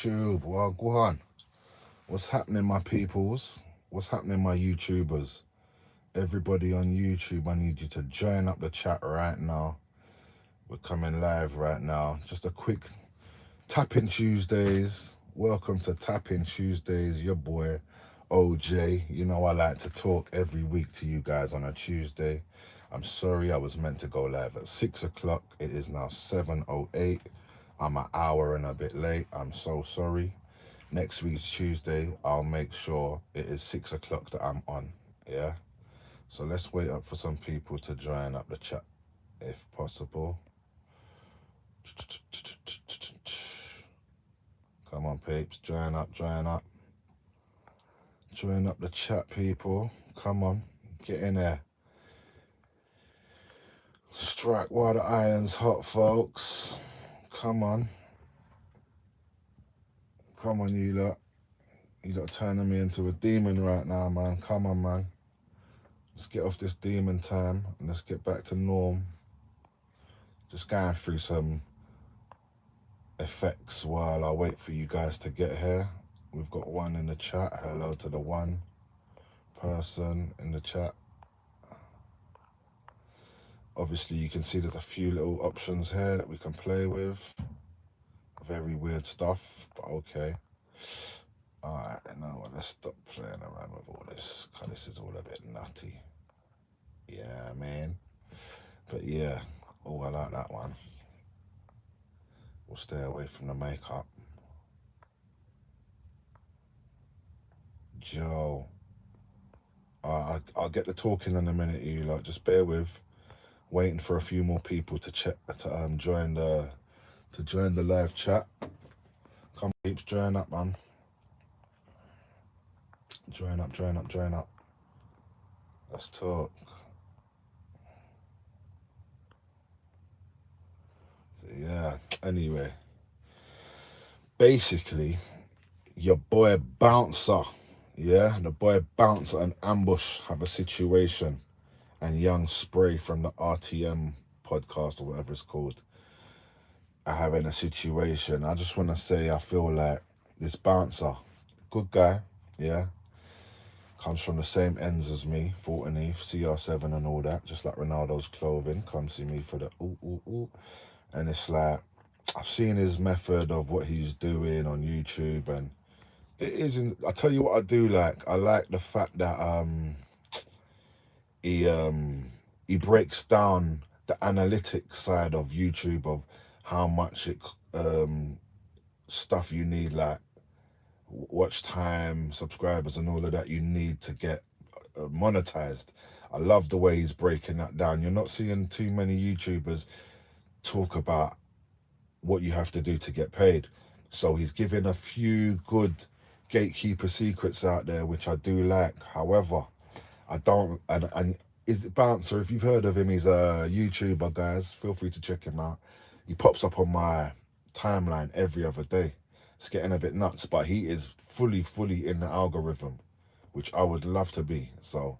YouTube, well, go on. What's happening, my peoples? What's happening, my YouTubers? Everybody on YouTube, I need you to join up the chat right now. We're coming live right now. Just a quick Tapping Tuesdays. Welcome to Tapping Tuesdays. Your boy, OJ. You know I like to talk every week to you guys on a Tuesday. I'm sorry I was meant to go live at 6 o'clock. It is now 7:08. I'm an hour and a bit late. I'm so sorry. Next week's Tuesday, I'll make sure it is 6 o'clock that I'm on. Yeah? So let's wait up for some people to join up the chat if possible. Come on, peeps. Join up, join up. Join up the chat, people. Come on. Get in there. Strike while the iron's hot, folks. Come on. Come on, you lot. You lot turning me into a demon right now, man. Come on, man. Let's get off this demon time and let's get back to norm. Just going through some effects while I wait for you guys to get here. We've got one in the chat. Hello to the one person in the chat. Obviously, you can see there's a few little options here that we can play with. Very weird stuff, but okay. Alright, now let's stop playing around with all this, because this is all a bit nutty. Yeah, man. But yeah, oh, I like that one. We'll stay away from the makeup. Joe. I'll get the talking in a minute, you lot. Just bear with. Waiting for a few more people to join the live chat. Come peeps, join up, man. Join up, join up, join up. Let's talk. Yeah, anyway. Basically, your boy Bouncer, yeah? The boy Bouncer and Ambush have a situation, and Young Spray from the RTM podcast or whatever it's called are having a situation. I just want to say I feel like this Bouncer, good guy, yeah? Comes from the same ends as me, Fortney, CR7 and all that, just like Ronaldo's clothing. Come see me for the ooh, ooh, ooh. And it's like, I've seen his method of what he's doing on YouTube, and it isn't, I tell you what I do like. I like the fact that he breaks down the analytics side of YouTube of how much stuff you need, like watch time, subscribers, and all of that you need to get monetized. I love the way he's breaking that down. You're not seeing too many YouTubers talk about what you have to do to get paid. So he's giving a few good gatekeeper secrets out there, which I do like. However, I don't, and Bouncer, if you've heard of him, he's a YouTuber, guys. Feel free to check him out. He pops up on my timeline every other day. It's getting a bit nuts, but he is fully in the algorithm, which I would love to be. So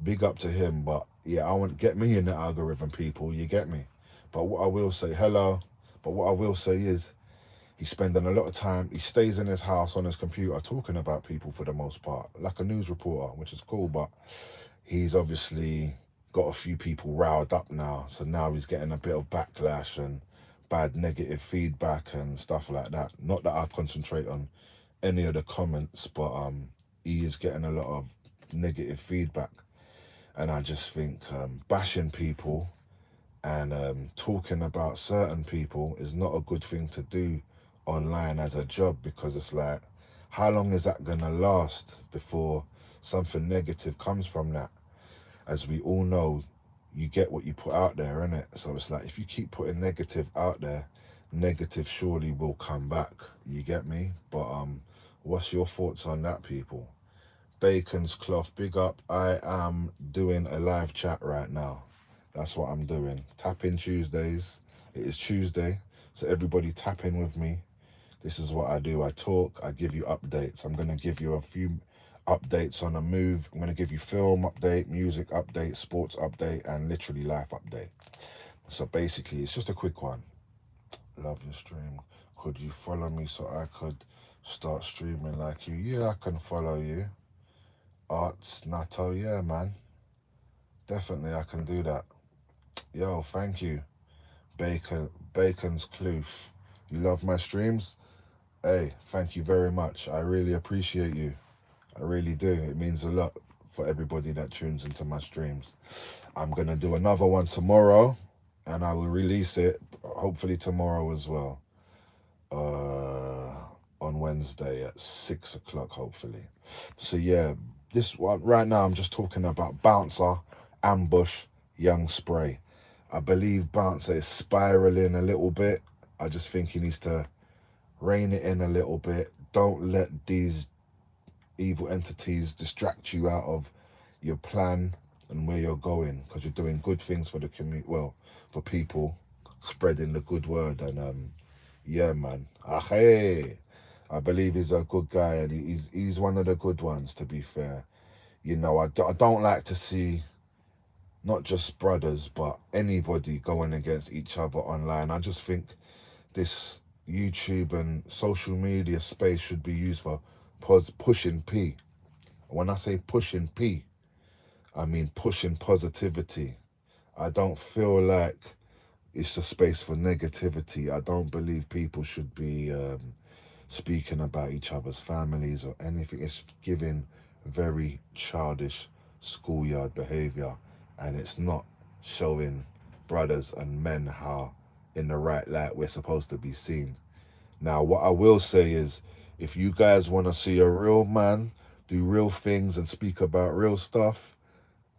big up to him. But yeah, I want to get me in the algorithm, people. You get me? But what I will say, hello. But what I will say is, he's spending a lot of time, he stays in his house on his computer talking about people for the most part, like a news reporter, which is cool, but he's obviously got a few people riled up now. So now he's getting a bit of backlash and bad negative feedback and stuff like that. Not that I concentrate on any of the comments, but he is getting a lot of negative feedback. And I just think bashing people and talking about certain people is not a good thing to do online as a job, because it's like, how long is that gonna last before something negative comes from that? As we all know, you get what you put out there, innit? So it's like, if you keep putting negative out there, negative surely will come back. You get me? But what's your thoughts on that, people? Bacon's Cloth, big up. I am doing a live chat right now. That's what I'm doing. Tap in Tuesdays. It is Tuesday, so everybody tap in with me. This is what I do. I talk, I give you updates. I'm going to give you a few updates on a move. I'm going to give you film update, music update, sports update, and literally life update. So basically, it's just a quick one. Love your stream. Could you follow me so I could start streaming like you? Yeah, I can follow you. Arts Nato, yeah, man. Definitely, I can do that. Yo, thank you. Bacon's Kloof. You love my streams? Hey, thank you very much. I really appreciate you. I really do. It means a lot for everybody that tunes into my streams. I'm going to do another one tomorrow and I will release it hopefully tomorrow as well. On Wednesday at 6 o'clock, hopefully. So, yeah, this one right now, I'm just talking about Bouncer, Ambush, Young Spray. I believe Bouncer is spiraling a little bit. I just think he needs to rein it in a little bit. Don't let these evil entities distract you out of your plan and where you're going, because you're doing good things for the community, well, for people, spreading the good word. And yeah, man, hey, I believe he's a good guy, and he's one of the good ones, to be fair. You know, I don't like to see not just brothers but anybody going against each other online. I just think this YouTube and social media space should be used for pushing P. When I say pushing P, I mean pushing positivity. I don't feel like it's a space for negativity. I don't believe people should be speaking about each other's families or anything. It's giving very childish schoolyard behavior, and it's not showing brothers and men how in the right light we're supposed to be seen. Now, what I will say is, if you guys want to see a real man do real things and speak about real stuff,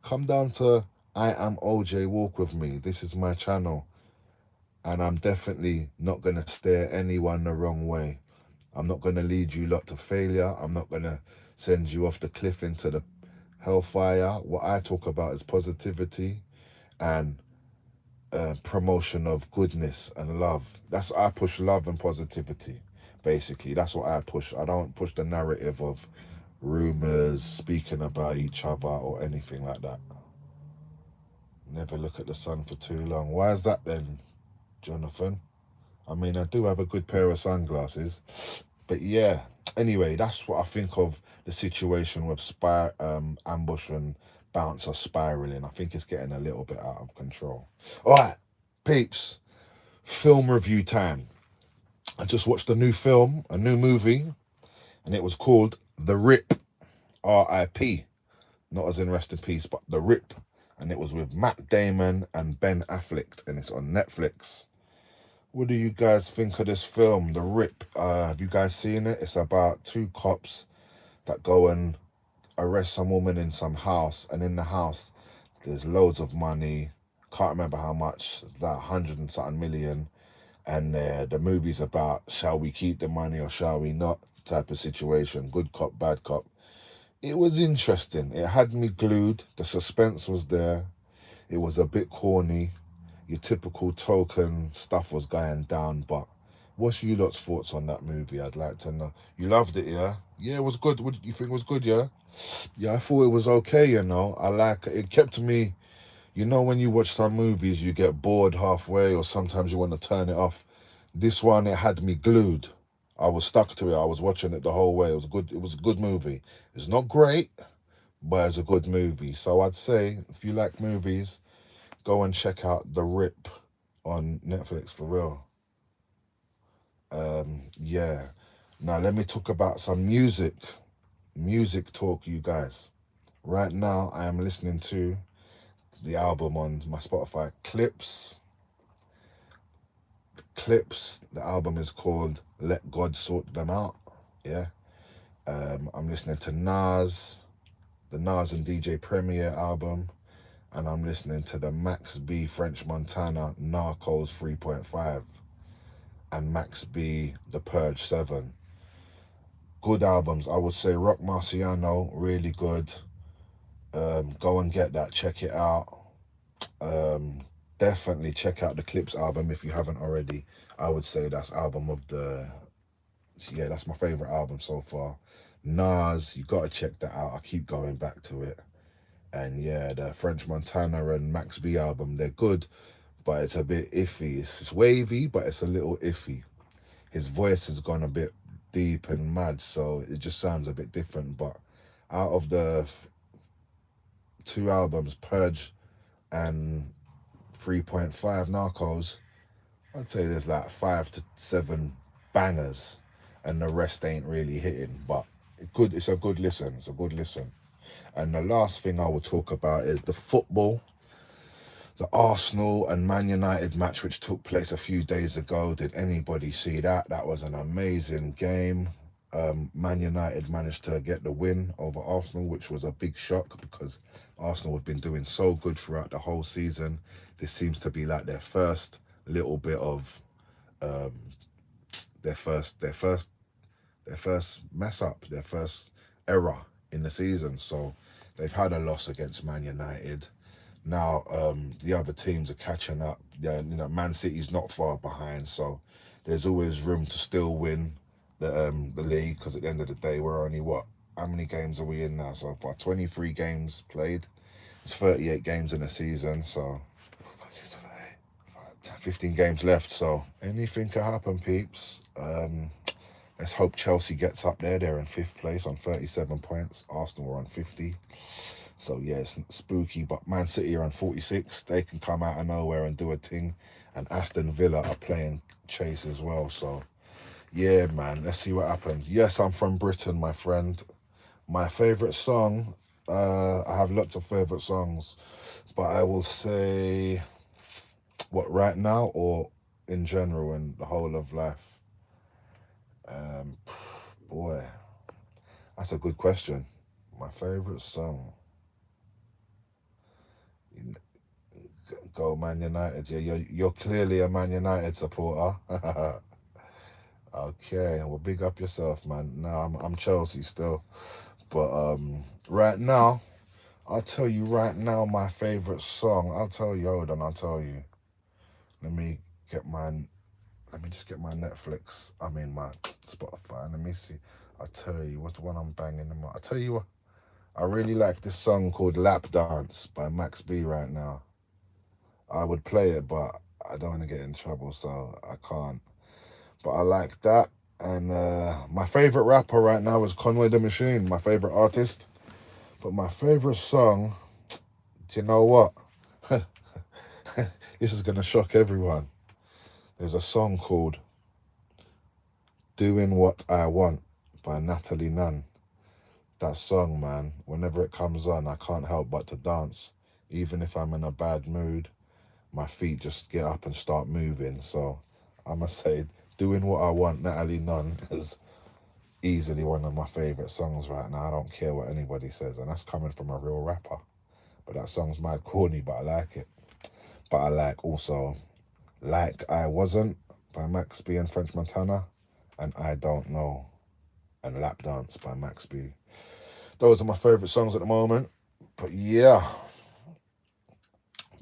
come down to I Am OJ Walk with me. This is my channel, and I'm definitely not going to steer anyone the wrong way. I'm not going to lead you lot to failure. I'm not going to send you off the cliff into the hellfire. What I talk about is positivity and promotion of goodness and love. I push love and positivity, basically. That's what I push. I don't push the narrative of rumors, speaking about each other or anything like that. Never look at the sun for too long. Why is that then, Jonathan? I mean, I do have a good pair of sunglasses. But yeah, anyway, that's what I think of the situation with Ambush and Bouncer spiraling. I think it's getting a little bit out of control. All right, peeps, film review time. I just watched a new film, a new movie, and it was called The Rip, R.I.P. Not as in rest in peace, but The Rip. And it was with Matt Damon and Ben Affleck, and it's on Netflix. What do you guys think of this film, The Rip? Have you guys seen it? It's about two cops that go and arrest some woman in some house, and in the house there's loads of money. Can't remember how much, it's like 100 and something million. And the movie's about, shall we keep the money or shall we not, type of situation. Good cop, bad cop. It was interesting. It had me glued. The suspense was there. It was a bit corny. Your typical token stuff was going down, but what's you lot's thoughts on that movie? I'd like to know. You loved it, yeah? Yeah, it was good. What did you think it was good, yeah? Yeah, I thought it was okay, you know. I like it. It kept me, you know, when you watch some movies, you get bored halfway or sometimes you want to turn it off. This one, it had me glued. I was stuck to it. I was watching it the whole way. It was good. It was a good movie. It's not great, but it's a good movie. So I'd say, if you like movies, go and check out The Rip on Netflix, for real. Yeah. Now let me talk about some music. Music talk, you guys. Right now, I am listening to the album on my Spotify, Clips. Clips. The album is called Let God Sort Them Out. Yeah. I'm listening to Nas, the Nas and DJ Premier album, and I'm listening to the Max B French Montana Narcos 3.5 and Max B The Purge 7. Good albums. I would say Rock Marciano, really good. Go and get that, check it out. Definitely check out the Clips album if you haven't already. I would say that's that's my favorite album so far. Nas, you gotta check that out. I keep going back to it. And yeah, the French Montana and Max B album, they're good, but it's a bit iffy. It's wavy, but it's a little iffy. his voice has gone a bit deep and mad, so it just sounds a bit different. But out of the two albums, Purge and 3.5 Narcos, I'd say there's like 5 to 7 bangers, and the rest ain't really hitting. But good, it's a good listen. It's a good listen. And the last thing I will talk about is the football, the Arsenal and Man United match, which took place a few days ago. Did anybody see that? That was an amazing game. Man United managed to get the win over Arsenal, which was a big shock because Arsenal have been doing so good throughout the whole season. This seems to be like their first little bit of their first mess up, their first error in the season. So they've had a loss against Man United. Now the other teams are catching up. Yeah, Man City's not far behind, so there's always room to still win the league, because at the end of the day, we're only how many games are we in now so far? 23 games played. It's 38 games in a season, so 15 games left. So anything can happen, peeps. Let's hope Chelsea gets up there. They're in 5th place on 37 points. Arsenal are on 50. So yeah, it's spooky. But Man City are on 46. They can come out of nowhere and do a thing. And Aston Villa are playing chase as well. So yeah, man, let's see what happens. Yes, I'm from Britain, my friend. My favourite song, I have lots of favourite songs, but I will say, what, right now or in general in the whole of life? Boy, that's a good question. My favourite song, go Man United. Yeah, you're clearly a Man United supporter. Okay, well, big up yourself, man. No, I'm Chelsea still, but right now, I'll tell you right now my favourite song. I'll tell you. Hold on, I'll tell you. Let me get my. Let me just get my Netflix. I mean my Spotify. Let me see. I'll tell you what's the one I'm banging them. I'll tell you what. I really like this song called "Lap Dance" by Max B right now. I would play it, but I don't want to get in trouble, so I can't. But I like that. And my favourite rapper right now is Conway the Machine, my favourite artist. But my favourite song, do you know what? This is going to shock everyone. There's a song called "Doing What I Want" by Natalie Nunn. That song, man, whenever it comes on, I can't help but to dance. Even if I'm in a bad mood, my feet just get up and start moving. So I must say, "Doing What I Want," Natalie Nunn, is easily one of my favourite songs right now. I don't care what anybody says, and that's coming from a real rapper. But that song's mad corny, but I like it. But I like also "Like I Wasn't" by Max B and French Montana, and "I Don't Know" and "Lap Dance" by Max B. Those are my favourite songs at the moment. But yeah,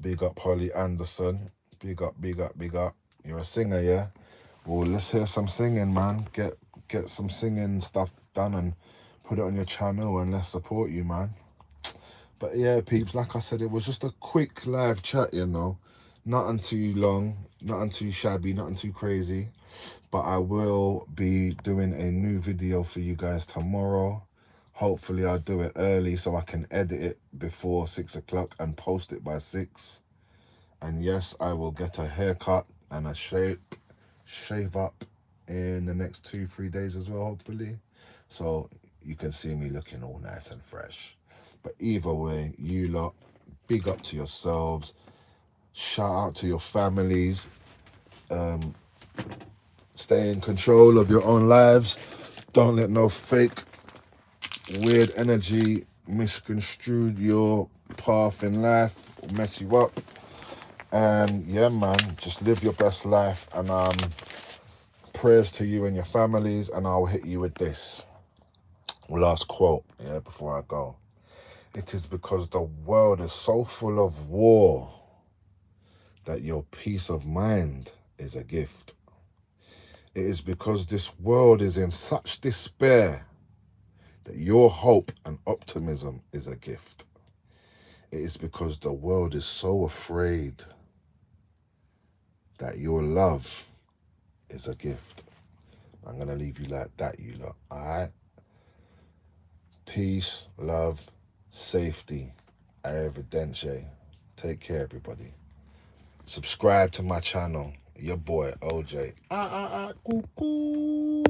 big up Holly Anderson. Big up, big up, big up. You're a singer, yeah? Well, let's hear some singing, man. Get some singing stuff done and put it on your channel, and let's support you, man. But yeah, peeps, like I said, it was just a quick live chat, Nothing too long, nothing too shabby, nothing too crazy. But I will be doing a new video for you guys tomorrow. Hopefully I'll do it early so I can edit it before 6 o'clock and post it by 6. And yes, I will get a haircut and a shave up in the next 2-3 days as well, hopefully. So you can see me looking all nice and fresh. But either way, you lot, big up to yourselves. Shout out to your families. Stay in control of your own lives. Don't let no fake, weird energy misconstrue your path in life or mess you up. And yeah, man, just live your best life. And prayers to you and your families. And I'll hit you with this last quote, before I go. It is because the world is so full of war that your peace of mind is a gift. It is because this world is in such despair that your hope and optimism is a gift. It is because the world is so afraid that your love is a gift. I'm going to leave you like that, you lot. All right? Peace, love, safety. Arrivederci. Take care, everybody. Subscribe to my channel. Your boy, OJ. Cuckoo.